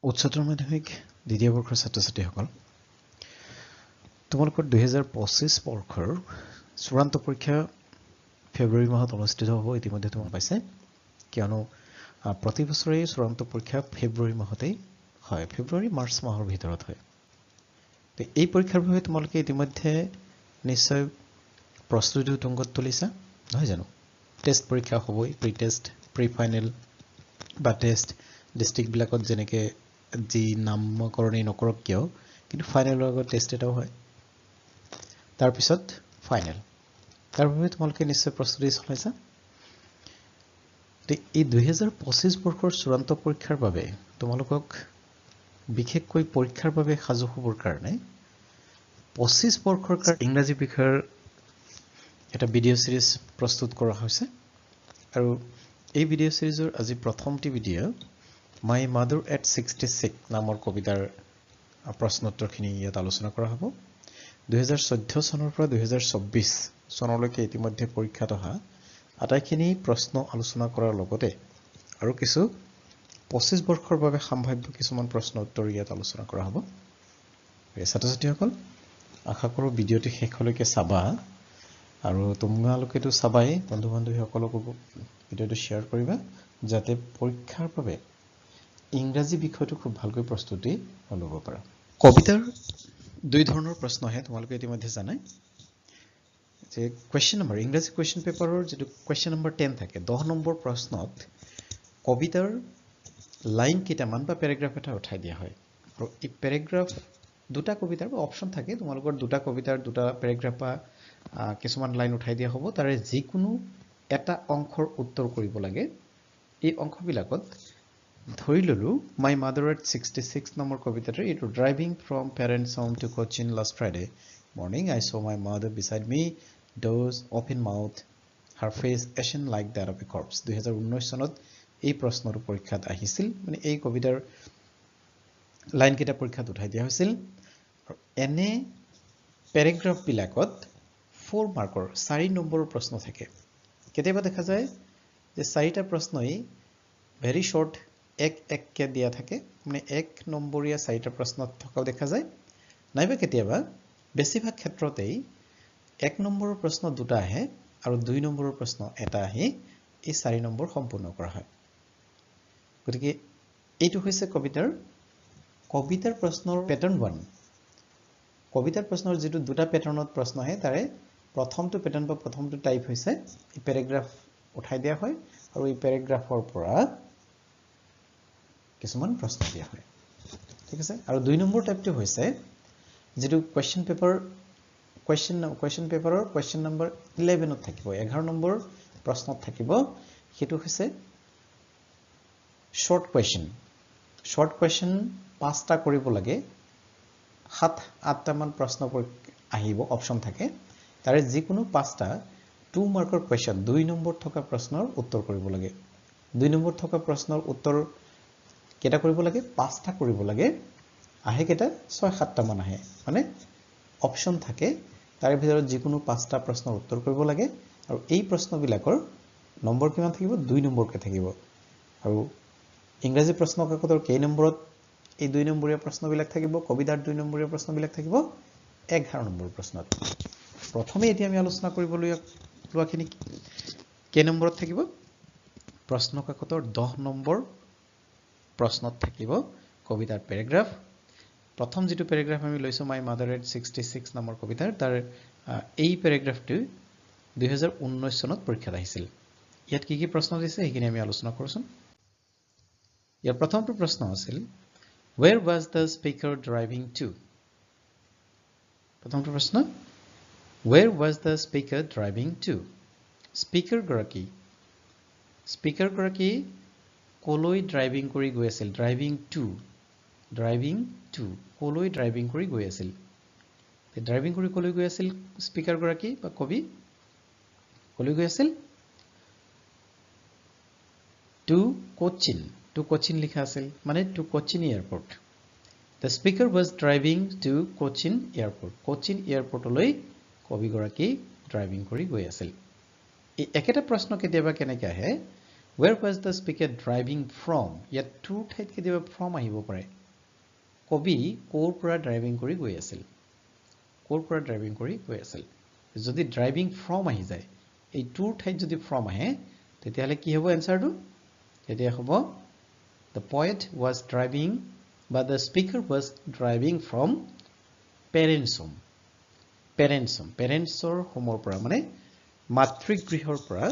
উচ্চতৰ মাধ্যমিক দ্বিতীয় বৰ্ষৰ ছাত্ৰ-ছাত্ৰীসকল তোমালোকৰ 2025 বৰ্ষৰ চূড়ান্ত পৰীক্ষা ফেব্ৰুৱাৰী মাহত অনুষ্ঠিত হ'ব ইতিমধ্যে তুমি পাইছে কিয়নো প্ৰতি বছৰে চূড়ান্ত পৰীক্ষা ফেব্ৰুৱাৰী মাহতেই হয় ফেব্ৰুৱাৰী মাৰ্চ মাহৰ ভিতৰত হয় তে এই পৰীক্ষাৰ বাবে তোমালোকে ইতিমধ্যে নিশ্চয় প্ৰস্তুতি তুংগত তুলিছা নহয় জানো টেষ্ট পৰীক্ষা হ'বই প্ৰি টেষ্ট প্ৰি ফাইনেল বা টেষ্ট ডিস্ট্ৰিক্ট বিলাকত যেনেকে যি নামকৰণেই নকৰক কিয় কিন্তু ফাইনেলৰ আগত টেষ্ট এটাও হয় তাৰ পিছত ফাইনেল তাৰ বাবে তোমালোকে নিশ্চয় প্ৰস্তুতি চলাইছা তে এই 2025 বৰ্ষৰ চূড়ান্ত পৰীক্ষাৰ বাবে তোমালোকক বিশেষকৈ পৰীক্ষাৰ বাবে সাজু হ'বৰ কাৰণে 25 বৰ্ষৰ ইংৰাজী বিষয়ৰ এটা ভিডিঅ' সিৰিজ প্ৰস্তুত কৰা হৈছে আৰু এই ভিডিঅ' সিৰিজৰ আজি প্ৰথমটি ভিডিঅ' My Mother at 66 নামৰ কবিতাৰ প্ৰশ্নোত্তৰখিনি ইয়াত আলোচনা কৰা হ'ব 2014 চনৰ পৰা 2024 চনলৈকে ইতিমধ্যে পৰীক্ষাত অহা আটাইখিনি প্ৰশ্ন আলোচনা কৰাৰ লগতে আৰু কিছু 25 বৰ্ষৰ বাবে সম্ভাৱ্য কিছুমান প্ৰশ্ন উত্তৰ ইয়াত আলোচনা কৰা হ'ব ছাত্ৰ-ছাত্ৰীসকল আশা কৰোঁ ভিডিঅ'টি শেষলৈকে চাবা আৰু তোমালোকেতো চাবাই বন্ধু-বান্ধৱীসকলকো ভিডিঅ'টো শ্বেয়াৰ কৰিবা যাতে পৰীক্ষাৰ বাবে ইংৰাজী বিষয়টো খুব ভালকৈ প্ৰস্তুতি ল'ব পাৰা কবিতাৰ দুই ধৰণৰ প্ৰশ্ন আহে তোমালোকে ইতিমধ্যে জানাই যে কোৱেশ্চন নম্বৰ ইংৰাজী কোৱেশ্চন পেপাৰৰ যেটো কোৱেশ্চন নম্বৰ 10 থাকে 10 নম্বৰ প্ৰশ্নত কবিতাৰ লাইন কেইটামান বা প্যাৰাগ্ৰাফ এটা উঠাই দিয়া হয় আৰু এই প্যাৰাগ্ৰাফ দুটা কবিতাৰ অপচন থাকে তোমালোকৰ দুটা কবিতাৰ দুটা প্যাৰাগ্ৰাফ বা কিছুমান লাইন উঠাই দিয়া হ'ব তাৰে যিকোনো এটা অংশৰ উত্তৰ কৰিব লাগে এই অংশবিলাকত ধৰি ললো My Mother at 66 নম্বৰ কবিতাটো এটো driving from parents home to Cochin last Friday morning I saw my mother beside me doors open mouth her face ashen like that of a corpse 2019 চনত এই প্ৰশ্নটো পৰীক্ষাত আহিছিল মানে এই কবিতাৰ লাইন কেইটা পৰীক্ষাত উঠাই দিয়া হৈছিল এনে প্যাৰাগ্ৰাফ বিলাকত 4 মাৰ্কৰ 4 নম্বৰৰ প্ৰশ্ন থাকে কেতিয়াবা দেখা যায় যে 4টা প্ৰশ্নই ভেৰি শৰ্ট এক কে দিয়া থাকে মানে 1 নম্বৰীয়া 4টা প্ৰশ্নত থকাও দেখা যায় নাইবা কেতিয়াবা বেছিভাগ ক্ষেত্ৰতেই 1 নম্বৰৰ প্ৰশ্ন দুটা আহে আৰু 2 নম্বৰৰ প্ৰশ্ন এটা আহে এই 4 নম্বৰ সম্পূৰ্ণ কৰা হয় গতিকে এইটো হৈছে কবিতাৰ প্ৰশ্নৰ প্যাটাৰ্ণ 1 কবিতাৰ প্ৰশ্নৰ যেটো দুটা প্যাটাৰ্ণত প্ৰশ্ন আহে তাৰে প্ৰথমটো প্যাটাৰ্ণ বা প্ৰথমটো টাইপ হৈছে এই প্যাৰাগ্ৰাফ উঠাই দিয়া হয় আৰু এই প্যাৰাগ্ৰাফৰ পৰা কিছুমান প্ৰশ্ন দিয়া হয় ঠিক আছে আৰু 2 নম্বৰ টাইপটো হৈছে যেটো কোৱেশ্চন পেপাৰৰ কোৱেশ্চন নম্বৰ 11 ত থাকিব 11 নম্বৰ প্ৰশ্নত থাকিব হেতু হৈছে শৰ্ট কোৱেশ্চন 5টা কৰিব লাগে 7-8টা মান প্ৰশ্ন আহিব অপচন থাকে তাৰে যিকোনো 5টা 2 মাৰ্কৰ কোৱেশ্চন 2 নম্বৰ থকা প্ৰশ্নৰ উত্তৰ কৰিব লাগে 2 নম্বৰ থকা প্ৰশ্নৰ উত্তৰ কেটা কৰিব লাগে 5টা কৰিব লাগে আহে কেটা 6-7টা মান আহে মানে অপচন থাকে তাৰে ভিতৰত যিকোনো 5টা প্ৰশ্নৰ উত্তৰ কৰিব লাগে আৰু এই প্ৰশ্নবিলাকৰ নম্বৰ কিমান থাকিব 2 নম্বৰকে থাকিব আৰু ইংৰাজী প্ৰশ্ন কাকতৰ কেই নম্বৰত এই 2 নম্বৰীয়া প্ৰশ্নবিলাক থাকিব কবিতাৰ 2 নম্বৰীয়া প্ৰশ্নবিলাক থাকিব 11 নম্বৰ প্ৰশ্নত প্ৰথমে এতিয়া আমি আলোচনা কৰিবলগীয়াখিনি কেই নম্বৰত থাকিব প্ৰশ্ন কাকতৰ 10 নম্বৰ প্ৰশ্নত থাকিব কবিতাৰ প্যাৰাগ্ৰাফ প্ৰথম যেটো প্যাৰাগ্ৰাফ আমি লৈছো My Mother at 66 নামৰ কবিতাৰ তাৰ এই প্যাৰাগ্ৰাফটো 2019 চনত পৰীক্ষাত আহিছিল ইয়াত কি প্ৰশ্ন দিছে এইখিনি আমি আলোচনা কৰছম ইয়াৰ প্ৰথমটো প্ৰশ্ন আছিল Where was the speaker driving to প্ৰথমটো প্ৰশ্ন Where was the speaker driving to speaker গৰাকী কলৈ ড্ৰাইভিং কৰি গৈ আছিল ড্ৰাইভিং টু কলৈ ড্ৰাইভিং কৰি গৈ আছিল ড্ৰাইভিং কৰি কলৈ গৈ আছিল স্পিকাৰ গৰাকী বা কবি কলৈ গৈ আছিল টু কোচিন লিখা আছিল মানে to Cochin airport the speaker was driving to Cochin airport লৈ কবি গৰাকী ড্ৰাইভিং কৰি গৈ আছিল এই একেটা প্ৰশ্ন কেতিয়াবা কেনেকৈ আহে Where was the speaker driving from? ইয়াত to ঠাইত কেতিয়াবা from আহিব পাৰে কবি ক'ৰ পৰা ড্ৰাইভিং কৰি গৈ আছিল ক'ৰ পৰা ড্ৰাইভিং কৰি গৈ আছিল যদি ড্ৰাইভিং from আহি যায় এই to ঠাইত যদি from আহে তেতিয়াহলে কি হ'ব এনসাৰটো তেতিয়া হ'ব the poet was driving but the speaker was driving from parents home parents or homeৰ পৰা মানে মাতৃগৃহৰ পৰা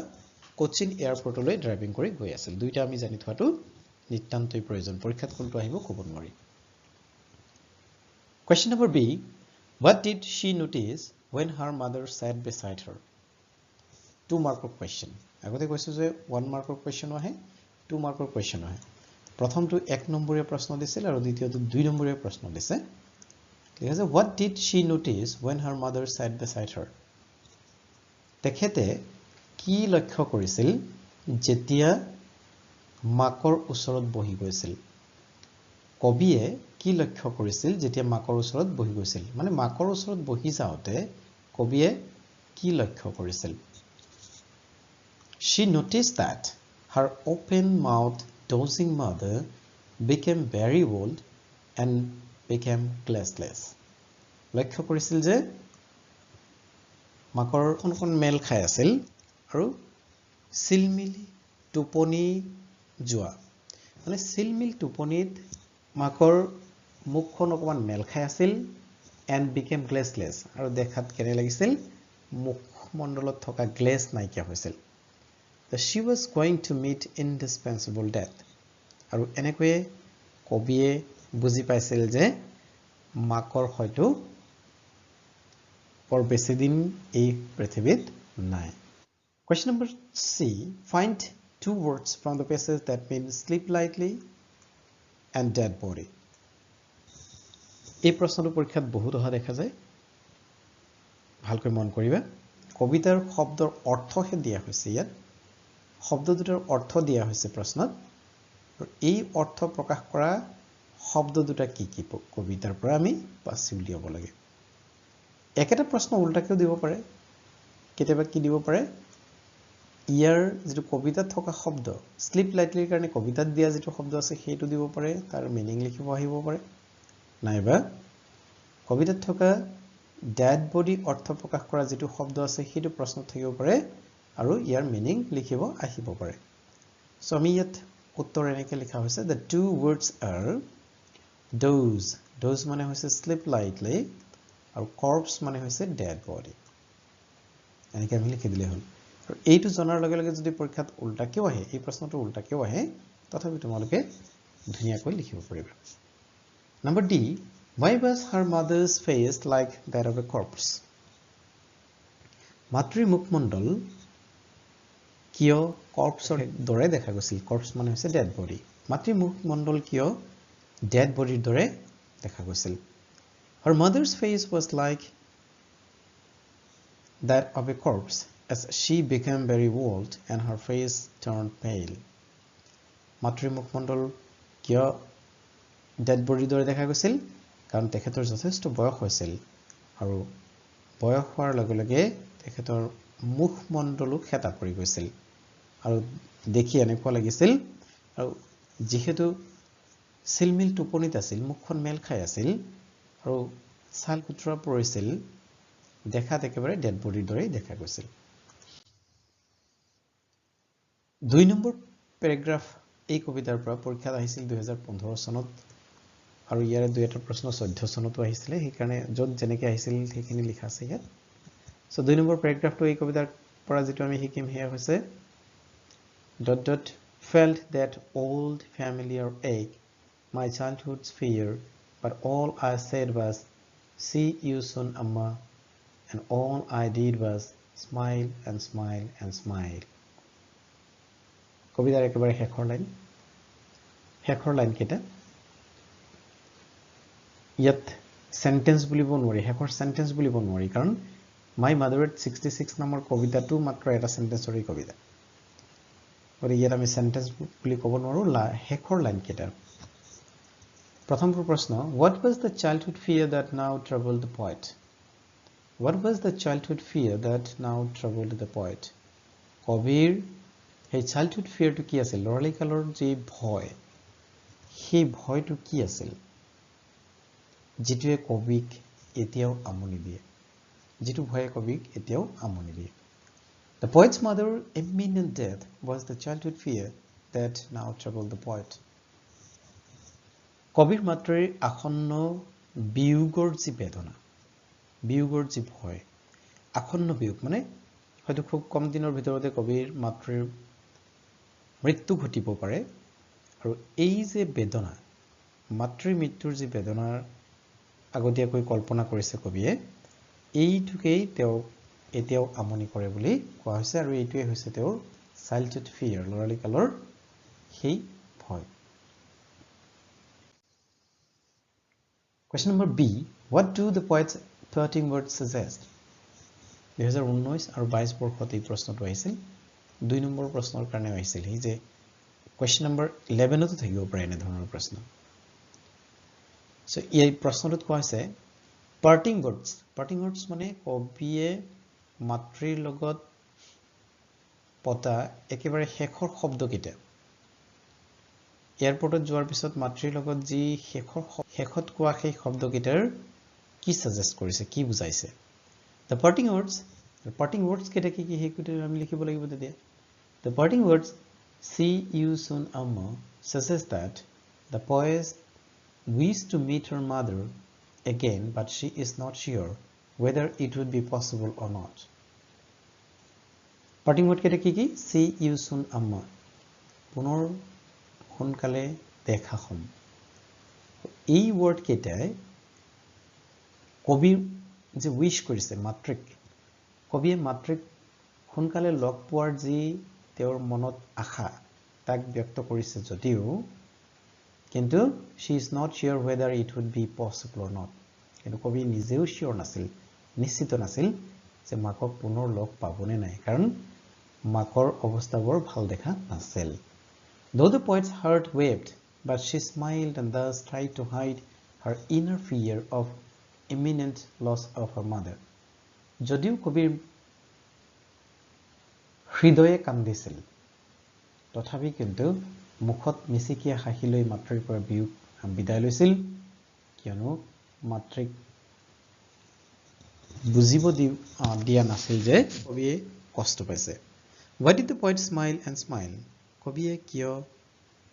কোচিন এয়াৰপৰ্টলৈ ড্ৰাইভিং কৰি গৈ আছিল দুইটা আমি জানি থোৱাটো নিতান্তই প্ৰয়োজন পৰীক্ষাত কোনটো আহিব ক'ব নোৱাৰি Question number B What did she notice when her mother sat beside her 2 mark question আগতে কৈছো যে 1 mark question আহে 2 mark question আহে প্ৰথমটো 1 নম্বৰীয়া প্ৰশ্ন দিছিল আৰু দ্বিতীয়টো 2 নম্বৰীয়া প্ৰশ্ন দিছে ঠিক আছে What did she notice when her mother sat beside her তেখেতে কি লক্ষ্য কৰিছিল যেতিয়া মাকৰ ওচৰত বহি গৈছিল কবিয়ে কি লক্ষ্য কৰিছিল যেতিয়া মাকৰ ওচৰত বহি গৈছিল মানে মাকৰ ওচৰত বহি যাওতে কবিয়ে কি লক্ষ্য কৰিছিল She noticed that her open-mouthed dozing mother became very old and became glassless লক্ষ্য কৰিছিল যে মাকৰ কোন মেল খাই আছিল আৰু সিলমিলি টোপনি যোৱা মানে সিলমিল টোপনিত মাকৰ মুখখন অকমান মেল খাই আছিল and became glassless আৰু দেখাত কেনে লাগিছিল মুখমণ্ডলত থকা গ্লেজ নাইকিয়া হৈছিল that she was going to meet indispensable death আৰু এনেকৈ কবিয়ে বুজি পাইছিল যে মাকৰ হয়তো পৰ বেছি দিন এই পৃথিৱীত নাই Question number C find 2 words from the passage that mean sleep lightly and dead body এই প্ৰশ্নটো পৰীক্ষাত বহুত অহা দেখা যায় ভালকৈ মন কৰিবা কবিতাৰ শব্দৰ অৰ্থহে দিয়া হৈছে ইয়াত শব্দ দুটাৰ অৰ্থ দিয়া হৈছে প্ৰশ্নত আৰু এই অৰ্থ প্ৰকাশ কৰা শব্দ দুটা কি কি কবিতাৰ পৰা আমি বাছি উলিয়াব লাগে একেটা প্ৰশ্ন উল্টাকেও দিব পাৰে কেতিয়াবা কি দিব পাৰে ইয়াৰ যেটো কবিতাত থকা শব্দ স্লিপ লাইটলিৰ কাৰণে কবিতাত দিয়া যেটো শব্দ আছে সেইটো দিব পাৰে তাৰ মিনিং লিখিব আহিব পাৰে নাইবা কবিতাত থকা ডেড বডি অৰ্থ প্ৰকাশ কৰা যেটো শব্দ আছে সেইটো প্ৰশ্নত থাকিব পাৰে আৰু ইয়াৰ মিনিং লিখিব আহিব পাৰে সো আমি ইয়াত উত্তৰ এনেকৈ লিখা হৈছে the two words are doze মানে হৈছে sleep lightly আৰু corpse মানে হৈছে dead body এনেকৈ আমি লিখি দিলে হ'ল আৰু এইটো জনাৰ লগে লগে যদি পৰীক্ষাত উল্টাকেও আহে এই প্ৰশ্নটো উল্টাকেও আহে তথাপি তোমালোকে ধুনিয়াকৈ লিখিব পাৰিবা Number D why was her mother's face like that of a corpse মাতৃ মুখমণ্ডল কিয় কৰ্পছৰ দৰে দেখা গৈছিল কৰ্পছ মানে হৈছে ডেড বডি মাতৃ মুখমণ্ডল কিয় ডেড বডিৰ দৰে দেখা গৈছিল Her mother's face was like that of a corpse as she became very old and her face turned pale. মাতৃ মুখমণ্ডল কিয় ডেড বডিৰ দৰে দেখা গৈছিল কাৰণ তেখেতৰ যথেষ্ট বয়স হৈছিল আৰু বয়স হোৱাৰ লগে লগে তেখেতৰ মুখমণ্ডলো খেতা পৰি গৈছিল আৰু দেখি এনেকুৱা লাগিছিল আৰু যেহেতু সিলমিল টোপনিত আছিল মুখখন মেল খাই আছিল আৰু ছাল কুটৰা পৰিছিল দেখাত একেবাৰে ডেড বডিৰ দৰে দেখা গৈছিল 2 নম্বৰ প্যাৰাগ্ৰাফ এই কবিতাৰ পৰা পৰীক্ষাত আহিছিল 2015 চনত আৰু ইয়াৰে দুই এটা প্ৰশ্ন 14 চনতো আহিছিল সেই কাৰণে যত যেনেকৈ আহিছিল সেইখিনি লিখা আছে ইয়াত সো 2 নম্বৰ প্যাৰাগ্ৰাফটো এই কবিতাৰ পৰা যেটো আমি শিকিম হেয়া হৈছে felt that old familiar ache my childhood's fear but all I said was see you soon amma and all I did was smile and smile and smile কবিতাৰ একেবাৰে শেষৰ লাইন কেটা ইয়াত সেন্টেন্স বুলিব নোৱাৰি শেষৰ সেন্টেন্স বুলিব নোৱাৰি কাৰণ my mother at 66 নম্বৰ কবিতাটো মাত্ৰ এটা সেন্টেন্সৰ কবিতা আৰু ইয়াত আমি সেন্টেন্স বুলি ক'ব নোৱাৰো শেষৰ লাইন কেটা প্ৰথম প্ৰশ্ন what was the childhood fear that now troubled the poet what was the childhood fear that now troubled the poet কবিৰ সেই চাইল্ডহুড ফিয়াৰটো কি আছিল লৰালি কালৰ যে ভয় সেই ভয়টো কি আছিল যেটোৱে কবিক এতিয়াও আমনি দিয়ে যেটো ভয়ে কবিক এতিয়াও আমনি দিয়ে The poet's mother imminent death was the childhood fear that now troubled the poet. কবিৰ মাতৃৰ আসন্ন বিয়োগৰ যি বেদনা বিয়োগৰ যি ভয় আসন্ন বিয়োগ মানে হয়তো খুব কম দিনৰ ভিতৰতে কবিৰ মাতৃৰ মৃত্যু ঘটিব পাৰে আৰু এই যে বেদনা মাতৃৰ মৃত্যুৰ যি বেদনাৰ আগতীয়াকৈ কল্পনা কৰিছে কবিয়ে এইটোকেই তেওঁ এতিয়াও আমনি কৰে বুলি কোৱা হৈছে আৰু এইটোৱে হৈছে তেওঁৰ চাইল্ডহুড ফিয়াৰ লৰালি কালৰ সেই ভয় Question number B. What do the poet's parting words suggest? 2019 আৰু 22 বৰ্ষত এই প্ৰশ্নটো আহিছিল 2 নম্বৰ প্ৰশ্নৰ কাৰণে আহিছিল এই যে question number 11 তো থাকিব পাৰে এনে ধৰণৰ প্ৰশ্ন So এই প্ৰশ্নটোত কোৱা হৈছে parting words মানে কবিয়ে মাতৃৰ লগত পতা একেবাৰে শেষৰ শব্দকেইটা এয়াৰপৰ্টত যোৱাৰ পিছত মাতৃৰ লগত যি শেষত কোৱা সেই শব্দকেইটাৰ কি সাজেষ্ট কৰিছে কি বুজাইছে The parting words কেইটা কি কি হেকুতে আমি লিখিব লাগিব তেতিয়া The parting words see you soon amma suggests that the poet wished to meet her mother again but she is not sure whether it would be possible or not Parting word কেইটা কি কি see you soon amma পুনৰ সোনকালে দেখা হম এই word কেইটাই কবি যে উইশ কৰিছে মাতৃক কবিয়ে মাতৃক সোনকালে লগ পোৱাৰ যি তেওঁৰ মনত আশা তাক ব্যক্ত কৰিছে যদিও কিন্তু she is not sure whether it would be possible or not কিন্তু কবি নিজেও শিওর নাছিল নিশ্চিত নাছিল যে মাকক পুনৰ লগ পাবনে নাই কাৰণ মাকৰ অৱস্থা বৰ ভাল দেখা নাছিল Though the poet's heart wept, but she smiled and thus tried to hide her inner fear of imminent loss of her mother. যদিও কবিৰ হৃদয়ে কান্দিছিল তথাপি কিন্তু মুখত মিছিকিয়া হাঁহি লৈ মাতৃৰ পৰা বিদায় লৈছিল কিয়নো মাতৃক বুজিব দিয়া নাছিল যে কবিয়ে কষ্ট পাইছে Why did the poet smile and smile? কবিয়ে কিয়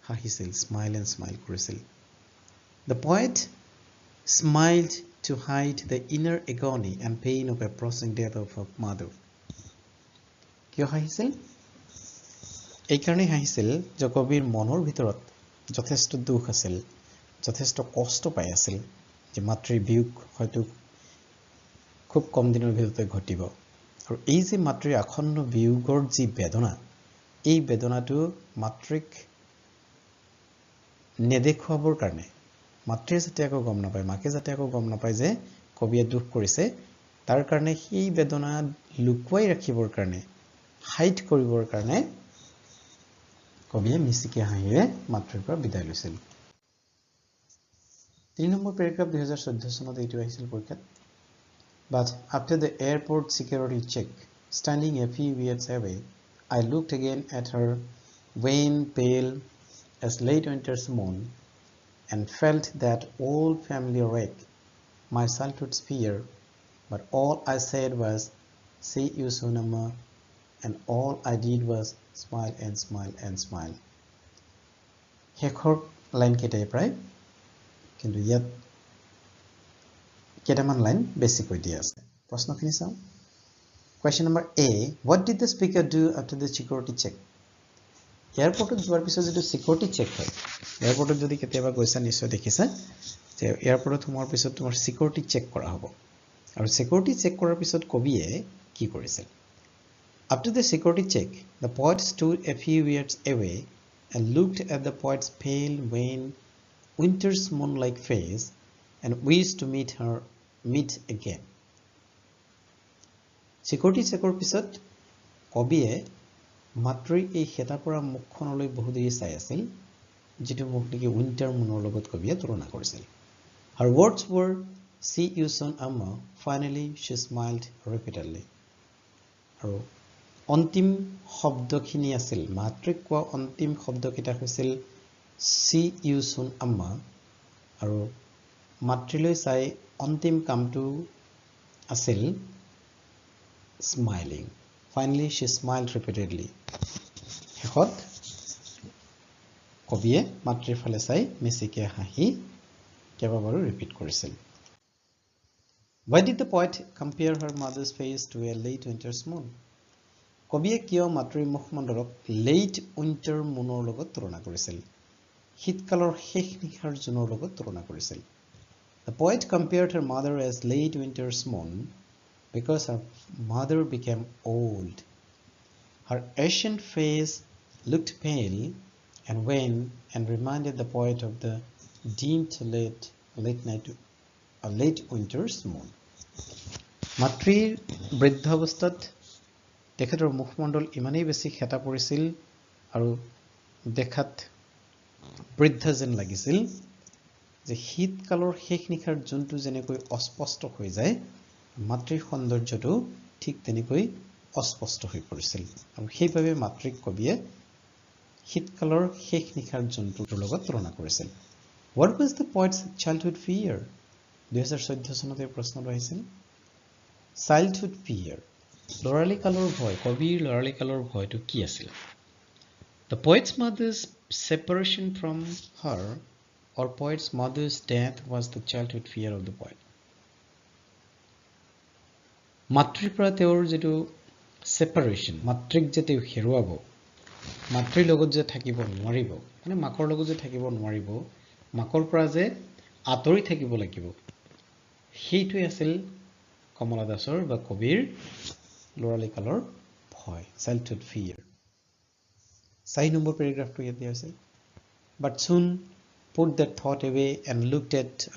হাঁহিছিল smile and smile কৰিছিল The poet smiled to hide the inner agony and pain of approaching death of her mother. কিয় হাঁহিছিল এই কাৰণে হাঁহিছিল যে কবিৰ মনৰ ভিতৰত যথেষ্ট দুখ আছিল যথেষ্ট কষ্ট পাই আছিল যে মাতৃৰ বিয়োগ হয়তো খুব কম দিনৰ ভিতৰতে ঘটিব আৰু এই যে মাতৃৰ আসন্ন বিয়োগৰ যি বেদনা এই বেদনাটো মাতৃক নেদেখুৱাবৰ কাৰণে মাতৃয়ে যাতে আকৌ গম নাপায় মাকে যাতে আকৌ গম নাপায় যে কবিয়ে দুখ কৰিছে তাৰ কাৰণে সেই বেদনা লুকুৱাই ৰাখিবৰ কাৰণে হাইড কৰিবৰ কাৰণে কবিয়ে মিছিকে হাঁহিৰে মাতৃৰ পৰা বিদায় লৈছিল 3 নম্বৰ পেৰাগ্ৰাফ 2014 চনত এইটো আহিছিল পৰীক্ষাত But after the airport security check standing a few yards away I looked again at her wan pale as late winter's moon and felt that old familiar ache, my childhood's fear, but all I said was, see you soon, Amma, and all I did was smile and smile and smile. Hekhor line ketai pray, kintu yat ketaman line basic ideas. Prashno khini sao. Question number A. What did the speaker do after the security check? এয়াৰপৰ্টত যোৱাৰ পিছত যেটো security check হয় এয়াৰপৰ্টত যদি কেতিয়াবা গৈছা নিশ্চয় দেখিছা যে এয়াৰপৰ্টত সোমাৰ পিছত তোমাৰ সিকিউৰিটি চেক কৰা হ'ব আৰু সিকিউৰিটি চেক কৰাৰ পিছত কবিয়ে কি কৰিছিল After the security check the poet stood a few yards away and looked at the poet's pale wan winter's moon-like face and wished to meet again security চেকৰ পিছত কবিয়ে মাতৃ এই হেতা পৰা মুখখনলৈ বহু দেৰি চাই আছিল যেটো মুখ নেকি উইন্টাৰ মুনৰ লগত কবিয়ে তুলনা কৰিছিল Her words were see you soon amma finally she smiled repeatedly আৰু অন্তিম শব্দখিনি আছিল মাতৃক কোৱা অন্তিম শব্দকেইটা হৈছিল see you soon amma আৰু মাতৃলৈ চাই অন্তিম কামটো আছিল smiling. Finally she smiled repeatedly. শেষত কবিয়ে মাতৃৰ ফালে চাই মিচিকে হাঁহি কেইবাবাৰো ৰিপিট কৰিছিল. Why did the poet compare her mother's face to a late winter's moon? কবিয়ে কিয় মাতৃৰ মুখমণ্ডলক late winter moonৰ লগত তুলনা কৰিছিল? শীতকালৰ শেষ নিশাৰ জোনৰ লগত তুলনা কৰিছিল. The poet compared her mother as late winter's moon because her mother became old. Her ashen face looked pale and wan and reminded the poet of the dimmed late winter's moon. মাতৃৰ বৃদ্ধ অৱস্থাত তেখেতৰ মুখমণ্ডল ইমানেই বেছি খেতা পৰিছিল আৰু দেখাত বৃদ্ধ যেন লাগিছিল যে শীতকালৰ শেষ নিশাৰ জোনটো যেনেকৈ অস্পষ্ট হৈ যায় মাতৃৰ সৌন্দৰ্যটো ঠিক তেনেকৈ অস্পষ্ট হৈ পৰিছিল আৰু সেইভাবে মাতৃক কবিয়ে শীতকালৰ শেষ নিশাৰ জোনটোৰ লগত তুলনা কৰিছিল. What was the poet's childhood fear? 2014 চনত এই প্ৰশ্নটো আহিছিল. Childhood fear. লৰালি কালৰ ভয়, কবিৰ লৰালি কালৰ ভয়টো কি আছিল? The poet's mother's separation from her or poet's mother's death was the childhood fear of the poet. মাতৃৰ পৰা তেওঁৰ যেটো separation, মাতৃক যে তেওঁ হেৰুৱাব, মাতৃৰ লগত যে থাকিব নোৱাৰিব, মানে মাকৰ লগত যে থাকিব নোৱাৰিব, মাকৰ পৰা যে আঁতৰি থাকিব লাগিব, সেইটোই আছিল কমলা দাসৰ বা কবিৰ লৰালি কালৰ ভয়, childhood fear. 4 নম্বৰ পেৰাগ্ৰাফটো ইয়াত দিয়া হৈছে. But soon put that thought away and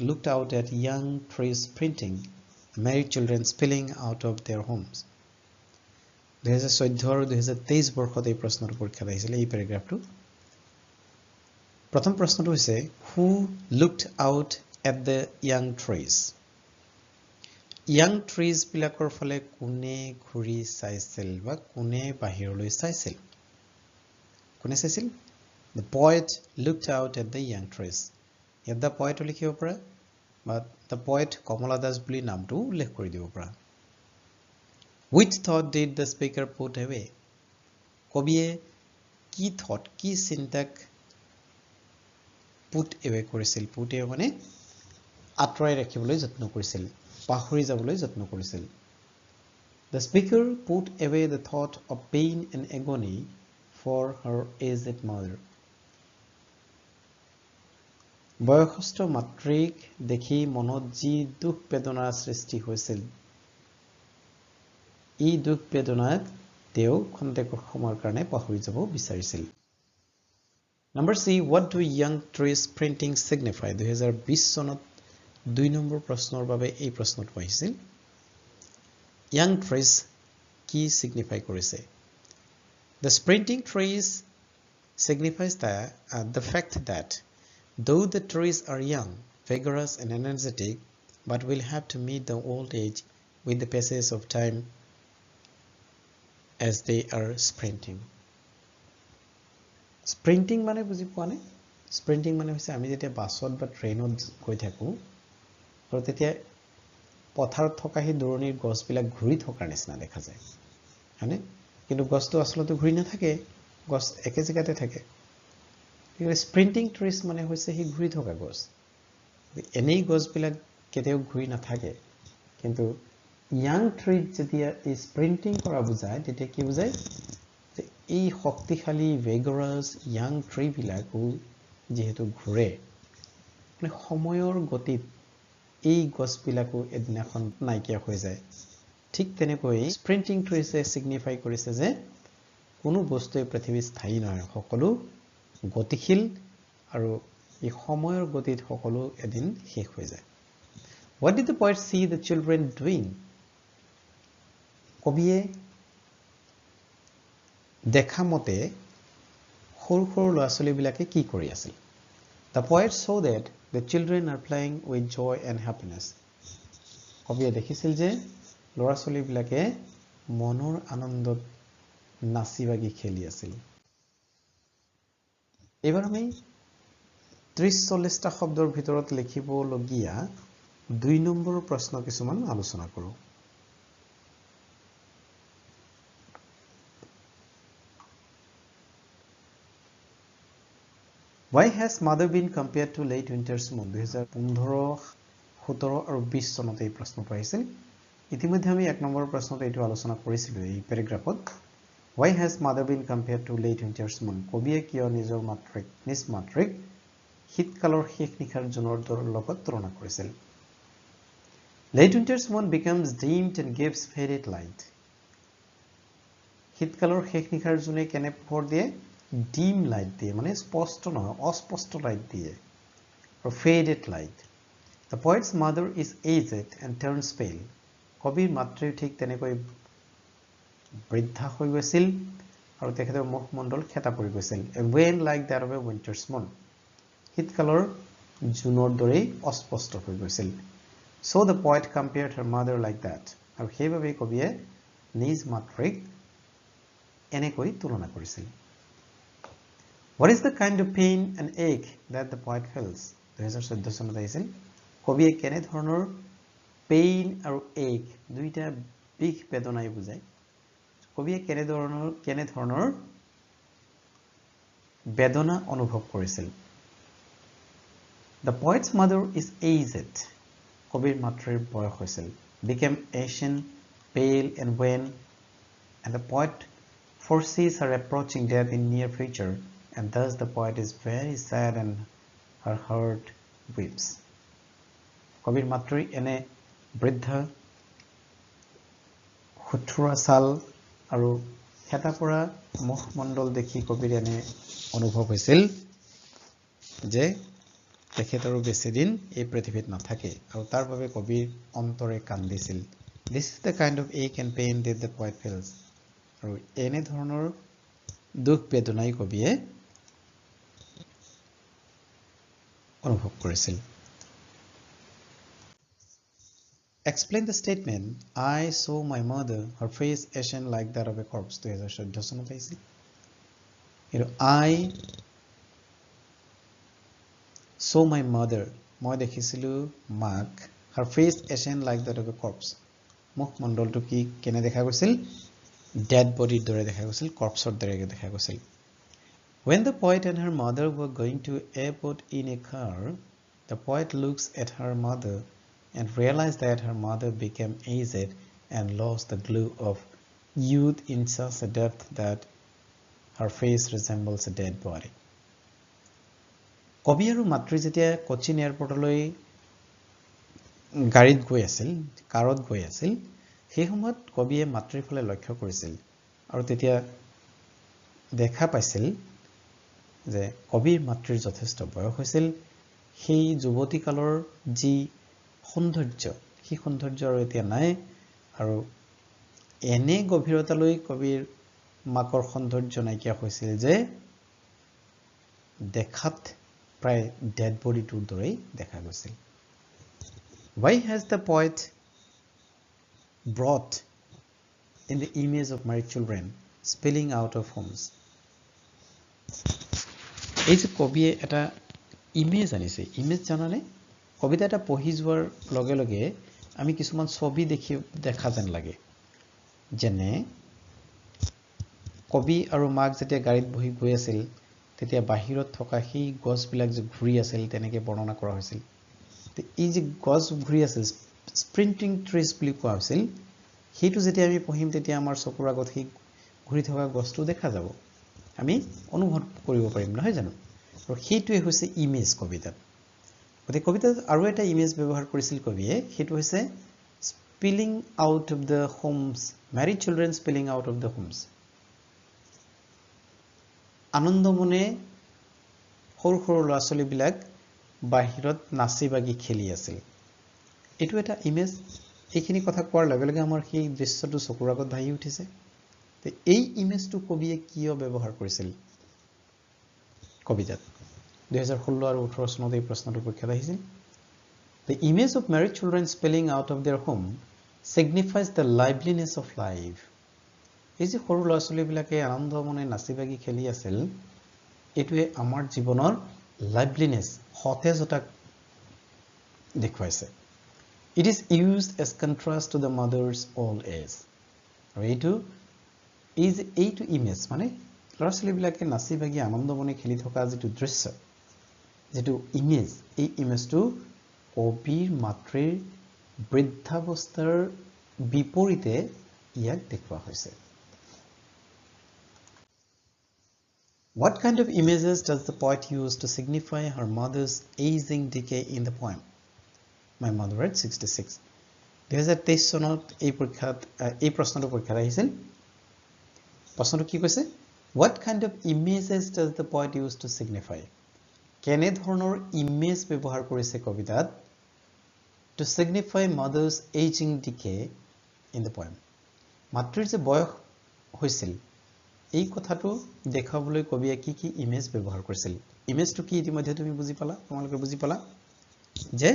looked out at young trees sprinting, married children spilling out of their homes. 2014 আৰু 2023 বৰ্ষত এই প্ৰশ্নটো পৰীক্ষাত আহিছিল এই পেৰাগ্ৰাফটো. প্ৰথম প্ৰশ্নটো হৈছে who looked out at the young trees? young trees বিলাকৰ ফালে কোনে ঘূৰি চাইছিল বা কোনে বাহিৰলৈ চাইছিল? কোনে চাইছিল? The poet looked out at the young trees. ইয়াত the poet লিখিব পৰা বা the poet কমলা দাস বুলি নামটো উল্লেখ কৰি দিব পৰা. Which thought did the speaker put away? কবিয়ে কি thought, কি চিন্তাক put away কৰিছিল? put away মানে আঁতৰাই ৰাখিবলৈ যত্ন কৰিছিল, পাহৰি যাবলৈ যত্ন কৰিছিল. The speaker put away the thought of pain and agony for her aged mother. বয়সস্থ মাতৃক দেখি মনত যি দুখ বেদনাৰ সৃষ্টি হৈছিল, এই দুখ বেদনাক তেওঁ খন্তেকৰ সময়ৰ কাৰণে পাহৰি যাব বিচাৰিছিল. Number C, what do young trees sprinting signify? 2020 চনত 2 নম্বৰ প্ৰশ্নৰ বাবে এই প্ৰশ্নটো আহিছিল. young trees কি signify কৰিছে? The sprinting trees signifies the fact that though the trees are young, vigorous and energetic, but will have to meet the old age with the passage of time as they are sprinting. Sprinting মানে বুজি পোৱা নে? Sprinting মানে হৈছে আমি যেতিয়া বাছত বা ট্ৰেইনত গৈ থাকো আৰু তেতিয়া পথাৰত থকা সেই দূৰণিৰ গছবিলাক ঘূৰি থকাৰ নিচিনা দেখা যায়, হয়নে? কিন্তু গছটো আচলতে ঘূৰি নাথাকে, গছ একে জেগাতে থাকে. স্প্ৰিণ্টিং ট্ৰিজ মানে হৈছে সেই ঘূৰি থকা গছ. এনেই গছবিলাক কেতিয়াও ঘূৰি নাথাকে, কিন্তু ইয়াং ট্ৰিজ যেতিয়া এই স্প্ৰিণ্টিং কৰা বুজায় তেতিয়া কি বুজায় যে এই শক্তিশালী ভেগৰাছ ইয়াং ট্ৰিবিলাকো যিহেতু ঘূৰে, মানে সময়ৰ গতিত এই গছবিলাকো এদিনাখন নাইকিয়া হৈ যায়. ঠিক তেনেকৈ স্প্ৰিণ্টিং ট্ৰিজে সিগনিফাই কৰিছে যে কোনো বস্তুৱে পৃথিৱীত স্থায়ী নহয়, সকলো গতিশীল আৰু এই সময়ৰ গতিত সকলো এদিন শেষ হৈ যায়. What did the poet see the children doing? কবিয়ে দেখা মতে সৰু সৰু ল'ৰা ছোৱালীবিলাকে কি কৰি আছিল? The poet saw that the children are playing with joy and happiness. কবিয়ে দেখিছিল যে ল'ৰা ছোৱালীবিলাকে মনৰ আনন্দত নাচি বাগি খেলি আছিল এবাৰ আমি 30-40টা শব্দৰ ভিতৰত লিখিবলগীয়া 2 নম্বৰ প্ৰশ্ন কিছুমান আলোচনা কৰো Why has mother been compared to late winter's moon 2015 17 আৰু 20 চনত এই প্ৰশ্ন পাইছিল ইতিমধ্যে আমি 1 নম্বৰ প্ৰশ্নতে এইটো আলোচনা কৰিছিলো এই প্যাৰাগ্ৰাফত Why has mother been compared to late winter's moon কবিয়ে কিয় নিজৰ মাতৃক শীতকালৰ শেষ নিশাৰ জোনৰ লগত তুলনা কৰিছিল Late winter's moon becomes dimmed and gives faded light শীতকালৰ শেষ নিশাৰ জোনে কেনে পোহৰ দিয়ে dim light দিয়ে মানে স্পষ্ট নহয় অস্পষ্ট লাইট দিয়ে or faded light The poet's mother is aged and turns pale কবিৰ মাতৃ ঠিক তেনেকৈ বৃদ্ধা হৈ গৈছিল আৰু তেখেতৰ মুখমণ্ডল খেতা পৰি গৈছিল a vein like that of a winter's moon শীতকালৰ জোনৰ দৰে অস্পষ্ট হৈ গৈছিল So the poet compared her mother like that আৰু সেইভাবে কবিয়ে নিজ মাতৃক এনেকৈ তুলনা কৰিছিল What is the kind of pain and ache that the poet feels 2014 চনত আহিছিল কবিয়ে কেনে ধৰণৰ পেইন আৰু এক দুইটা বিষ বেদনাই বুজায় কবিয়ে কেনে ধৰণৰ বেদনা অনুভৱ কৰিছিল The poet's mother is aged কবিৰ মাতৃৰ বয়স হৈছিল became ashen pale and wan and the poet foresees her approaching death in near future and thus the poet is very sad and her heart weeps কবিৰ মাতৃ এনে বৃদ্ধা খুঠুৰা ছাল আৰু খেতা পৰা মুখমণ্ডল দেখি কবিৰ এনে অনুভৱ হৈছিল যে তেখেতৰ বেছি দিন এই পৃথিৱীত নাথাকে আৰু তাৰ বাবে কবিৰ অন্তৰে কান্দিছিল This is the kind of ache and pain that the poet feels আৰু এনে ধৰণৰ দুখ বেদনাই কবিয়ে অনুভৱ কৰিছিল Explain the statement I saw my mother her face ashen like that of a corpse 2014 চনত আহিছিল I saw my mother মই দেখিছিলো মাক her face ashen like that of a corpse মুখমণ্ডলটো কি কেনে দেখা গৈছিল dead body দৰে দেখা গৈছিল corpseৰ দৰে দেখা গৈছিল When the poet and her mother were going to airport in a car the poet looks at her mother and realized that her mother became aged and lost the glow of youth in such a depth that her face resembles a dead body. কবি আৰু মাতৃ যেতিয়া কোচিন এয়াৰপৰ্টলৈ গাড়ীত গৈ আছিল কাৰত গৈ আছিল সেই সময়ত কবিয়ে মাতৃৰ ফালে লক্ষ্য কৰিছিল আৰু তেতিয়া দেখা পাইছিল যে কবিৰ মাতৃৰ যথেষ্ট বয়স হৈছিল সেই যুৱতী কালৰ যি সৌন্দৰ্য সেই সৌন্দৰ্য আৰু এতিয়া নাই আৰু এনে গভীৰতালৈ কবিৰ মাকৰ সৌন্দৰ্য নাইকিয়া হৈছিল যে দেখাত প্ৰায় ডেড বডিটোৰ দৰে দেখা গৈছিল Why has the poet brought in the image of married children spilling out of homes এই যে কবিয়ে এটা ইমেজ আনিছে ইমেজ জানানে কবিতা এটা পঢ়ি যোৱাৰ লগে লগে আমি কিছুমান ছবি দেখা যেন লাগে যেনে কবি আৰু মাক যেতিয়া গাড়ীত বহি গৈ আছিল তেতিয়া বাহিৰত থকা সেই গছবিলাক যে ঘূৰি আছিল তেনেকে বৰ্ণনা কৰা হৈছিল এই যে গছ ঘূৰি আছিল স্প্ৰিন্টিং ট্ৰিজ বুলি কোৱা হৈছিল সেইটো যেতিয়া আমি পঢ়িম তেতিয়া আমাৰ চকুৰ আগত সেই ঘূৰি থকা গছটো দেখা যাব আমি অনুভৱ কৰিব পাৰিম নহয় জানো আৰু সেইটোৱে হৈছে ইমেজ কবিতাত গতিকে কবিতাত আৰু এটা ইমেজ ব্যৱহাৰ কৰিছিল কবিয়ে সেইটো হৈছে spilling out of the homes married children spilling out of the homes আনন্দমনে সৰু সৰু ল'ৰা ছোৱালীবিলাক বাহিৰত নাচি বাগি খেলি আছিল এটো এটা ইমেজ এইখিনি কথা কোৱাৰ লগে লগে আমাৰ সেই দৃশ্যটো চকুৰ আগত ভাহি উঠিছে তে এই ইমেজটো কবিয়ে কিয় ব্যৱহাৰ কৰিছিল কবিতাত 2016 আৰু 18 চনত এই প্ৰশ্নটো পৰীক্ষাত আহিছিল The image of married children spilling out of their home signifies the liveliness of life এই যে সৰু ল'ৰা-ছোৱালীবিলাকে আনন্দ মনে নাচি বাগি খেলি আছিল এটোৱে আমাৰ জীৱনৰ লাইভলিনেছ সতেজতা দেখুৱাইছে It is used as contrast to the mother's old age. আৰু এইটো ইমেজ মানে ল'ৰা-ছোৱালীবিলাকে নাচি বাগি আনন্দ মনে খেলি থকা যেটো দৃশ্য যেটো ইমেজ এই ইমেজটো কবিৰ মাতৃৰ বৃদ্ধাৱস্থাৰ বিপৰীতে ইয়াক দেখুৱা হৈছে What kind of images does the poet use to signify her mother's aging decay in the poem? My mother at 66. 2023 চনত এই প্ৰশ্নটো পৰীক্ষাত আহিছিল প্ৰশ্নটো কি কৈছে What kind of images does the poet use to signify? কেনে ধৰণৰ ইমেজ ব্যৱহাৰ কৰিছে কবিতাত to signify mother's aging decay in the poem? মাতৃৰ যে বয়স হৈছিল এই কথাটো দেখাবলৈ কবিয়ে কি ইমেজ ব্যৱহাৰ কৰিছিল ইমেজটো কি ইতিমধ্যে তুমি বুজি পালা তোমালোকে বুজি পালা যে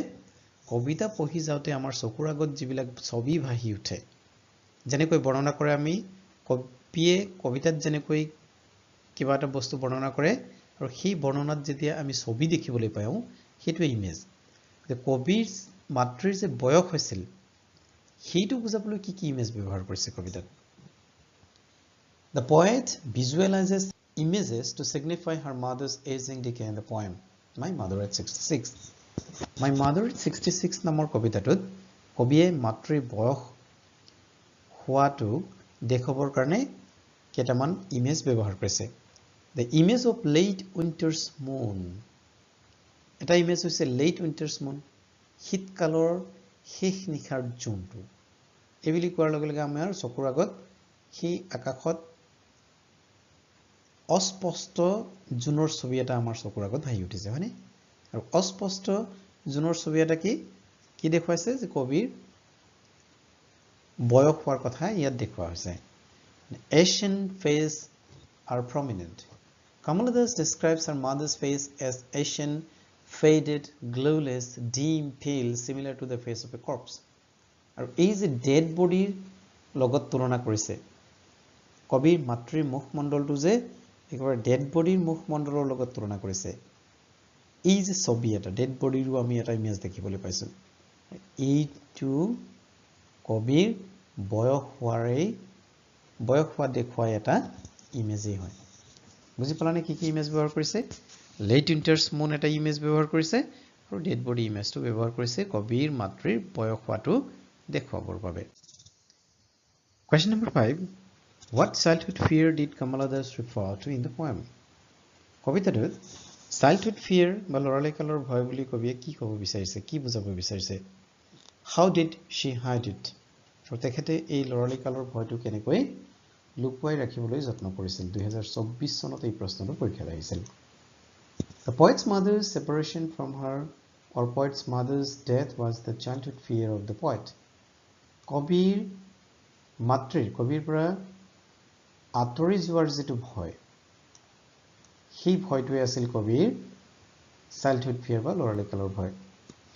কবিতা পঢ়ি যাওতে আমাৰ চকুৰ আগত যিবিলাক ছবি ভাহি উঠে যেনেকৈ বৰ্ণনা কৰে আমি কবিয়ে কবিতাত যেনেকৈ কিবা এটা বস্তু বৰ্ণনা কৰে আৰু সেই বৰ্ণনাত যেতিয়া আমি ছবি দেখিবলৈ পাওঁ সেইটো ইমেজ যে কবিৰ মাতৃৰ যে বয়স হৈছিল সেইটো বুজাবলৈ কি ইমেজ ব্যৱহাৰ কৰিছে কবিতাত The poet visualizes images to signify her mother's aging decay in the poem My mother at 66 My mother at 66 নামৰ কবিতাটোত কবিয়ে মাতৃৰ বয়স হোৱাটো দেখাবৰ কাৰণে কেটামান ইমেজ ব্যৱহাৰ কৰিছে The image of late winter's moon এটা ইমেজ হৈছে late winter's moon শীতকালৰ শেষ নিশাৰ জোনটো এইবুলি কোৱাৰ লগে লগে আমাৰ চকুৰ আগত সেই আকাশত অস্পষ্ট জোনৰ ছবি এটা আমাৰ চকুৰ আগত ভাহি উঠিছে হয়নে আৰু অস্পষ্ট জোনৰ ছবি এটা কি দেখুৱাইছে যে কবিৰ বয়স হোৱাৰ কথা ইয়াত দেখুৱা হৈছে Asian face are prominent Kamala Das describes her mother's face as Asian faded glowless dim pale similar to the face of a corpse আৰু এই যে ডেড বডিৰ লগত তুলনা কৰিছে কবিৰ মাতৃৰ মুখমণ্ডলটো যে একেবাৰে ডেড বডিৰ মুখমণ্ডলৰ লগত তুলনা কৰিছে এই যে ছবি এটা ডেড বডিৰো আমি এটা ইমেজ দেখিবলৈ পাইছো এইটো কবিৰ বয়স হোৱা দেখুৱাই এটা ইমেজই হয় বুজি পালানে কি ইমেজ ব্যৱহাৰ কৰিছে লেট উইন্টাৰছ মুন এটা ইমেজ ব্যৱহাৰ কৰিছে আৰু ডেড বডি ইমেজটো ব্যৱহাৰ কৰিছে কবিৰ মাতৃৰ বয়স হোৱাটো দেখুৱাবৰ বাবে Question number 5 What childhood fear did Kamala Das refer to in the poem? কবিতাটোত childhood fear বা লৰালিকালৰ ভয় বুলি কবিয়ে কি ক'ব বিচাৰিছে কি বুজাব বিচাৰিছে How did she hide it? আৰু তেখেতে এই লৰালিকালৰ ভয়টো কেনেকৈ লুকুৱাই ৰাখিবলৈ যত্ন কৰিছিল 2024 চনত এই প্ৰশ্নটো পৰীক্ষাত আহিছিল The poet's mother's separation from her or poet's mother's death was the childhood fear of the poet. কবিৰ পৰা আঁতৰি যোৱাৰ যেটো ভয় সেই ভয়টোৱে আছিল কবিৰ childhood fear বা লৰালিকালৰ ভয়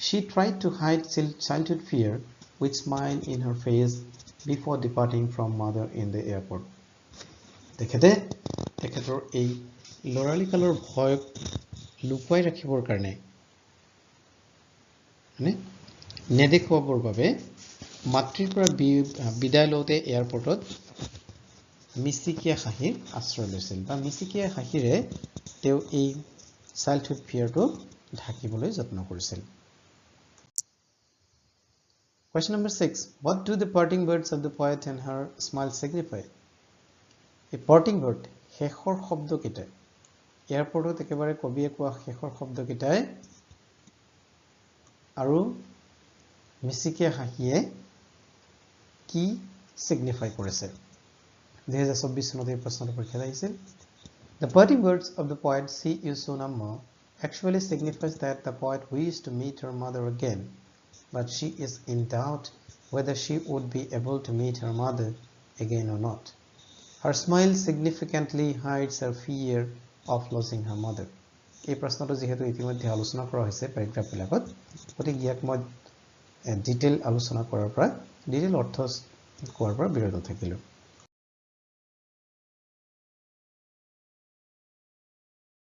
She tried to hide childhood fear with smile in her face before departing from mother in the airport. তেখেতৰ এই লৰালিকালৰ ভয় লুকুৱাই ৰাখিবৰ কাৰণে নেদেখুৱাবৰ বাবে মাতৃৰ পৰা বিদায় লওঁতে এয়াৰপৰ্টত মিচিকিয়া হাঁহিৰ আশ্ৰয় লৈছিল বা মিচিকিয়া হাঁহিৰে তেওঁ এই চাইল্ডহুড ফিয়াৰটো ঢাকিবলৈ যত্ন কৰিছিল Question number 6 What do the parting words of the poet and her smile signify? A parting word শেষৰ শব্দকেইটা এয়াৰপৰ্টত একেবাৰে কবিয়ে কোৱা শেষৰ শব্দকেইটাই আৰু মিচিকিয়া হাঁহিয়ে কি signify কৰিছে 2024 চনত এই প্ৰশ্নটো পৰীক্ষাত আহিছিল The parting words of the poet See You Soon Amma actually signifies that the poet wished to meet her mother again but she is in doubt whether she would be able to meet her mother again or not Her smile significantly hides her fear of losing her mother এই প্ৰশ্নটো যেহেতু ইতিমধ্যে আলোচনা কৰা হৈছে প্যাৰাগ্ৰাফ বিলাকত গতিকে ইয়াক মই ডিটেইল আলোচনা কৰাৰ পৰা ডিটেইল অৰ্থ কোৱাৰ পৰা বিৰত থাকিলো